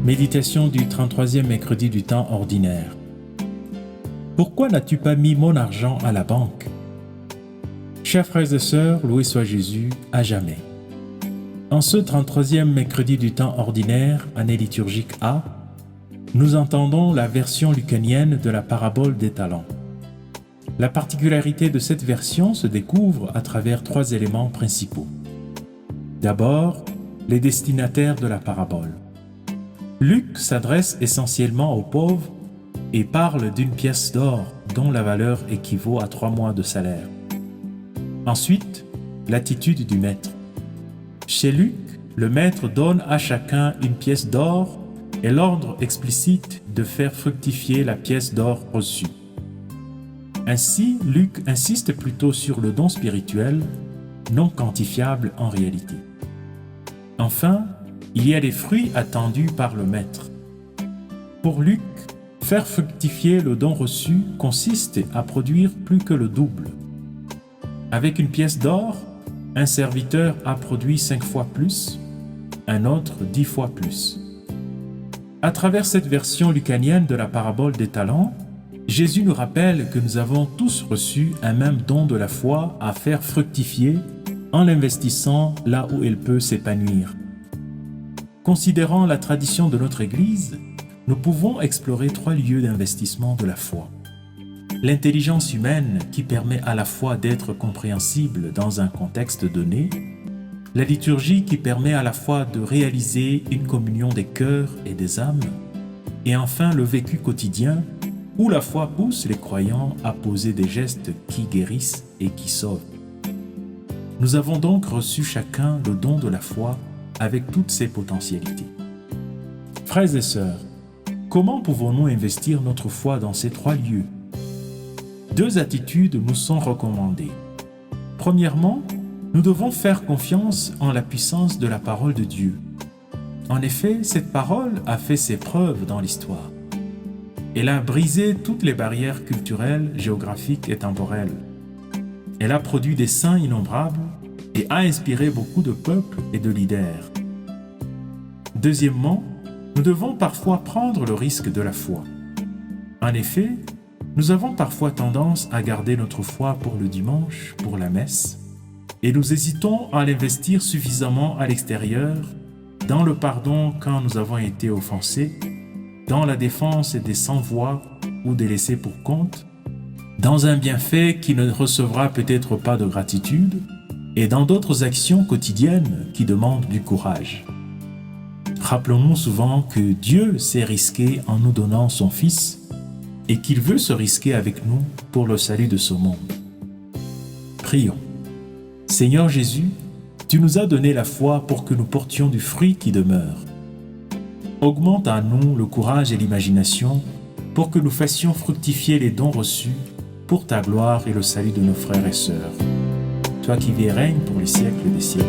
Méditation du 33e mercredi du temps ordinaire. Pourquoi n'as-tu pas mis mon argent à la banque? Chers frères et sœurs, loué soit Jésus à jamais. En ce 33e mercredi du temps ordinaire, année liturgique A, nous entendons la version lucanienne de la parabole des talents. La particularité de cette version se découvre à travers 3 éléments principaux. D'abord, les destinataires de la parabole. Luc s'adresse essentiellement aux pauvres et parle d'une pièce d'or dont la valeur équivaut à 3 mois de salaire. Ensuite, l'attitude du maître. Chez Luc, le maître donne à chacun une pièce d'or et l'ordre explicite de faire fructifier la pièce d'or reçue. Ainsi, Luc insiste plutôt sur le don spirituel, non quantifiable en réalité. Enfin, il y a les fruits attendus par le maître. Pour Luc, faire fructifier le don reçu consiste à produire plus que le double. Avec une pièce d'or, un serviteur a produit 5 fois plus, un autre 10 fois plus. À travers cette version lucanienne de la parabole des talents, Jésus nous rappelle que nous avons tous reçu un même don de la foi à faire fructifier en l'investissant là où il peut s'épanouir. Considérant la tradition de notre Église, nous pouvons explorer 3 lieux d'investissement de la foi. L'intelligence humaine qui permet à la foi d'être compréhensible dans un contexte donné, la liturgie qui permet à la foi de réaliser une communion des cœurs et des âmes, et enfin le vécu quotidien où la foi pousse les croyants à poser des gestes qui guérissent et qui sauvent. Nous avons donc reçu chacun le don de la foi avec toutes ses potentialités. Frères et sœurs, comment pouvons-nous investir notre foi dans ces 3 lieux? 2 attitudes nous sont recommandées. Premièrement, nous devons faire confiance en la puissance de la parole de Dieu. En effet, cette parole a fait ses preuves dans l'histoire. Elle a brisé toutes les barrières culturelles, géographiques et temporelles. Elle a produit des saints innombrables et a inspiré beaucoup de peuples et de leaders. Deuxièmement, nous devons parfois prendre le risque de la foi. En effet, nous avons parfois tendance à garder notre foi pour le dimanche, pour la messe, et nous hésitons à l'investir suffisamment à l'extérieur, dans le pardon quand nous avons été offensés, dans la défense des sans-voix ou des laissés pour compte, dans un bienfait qui ne recevra peut-être pas de gratitude, et dans d'autres actions quotidiennes qui demandent du courage. Rappelons-nous souvent que Dieu s'est risqué en nous donnant son Fils et qu'il veut se risquer avec nous pour le salut de ce monde. Prions. Seigneur Jésus, tu nous as donné la foi pour que nous portions du fruit qui demeure. Augmente en nous le courage et l'imagination pour que nous fassions fructifier les dons reçus pour ta gloire et le salut de nos frères et sœurs. Toi qui vis et règnes pour les siècles des siècles.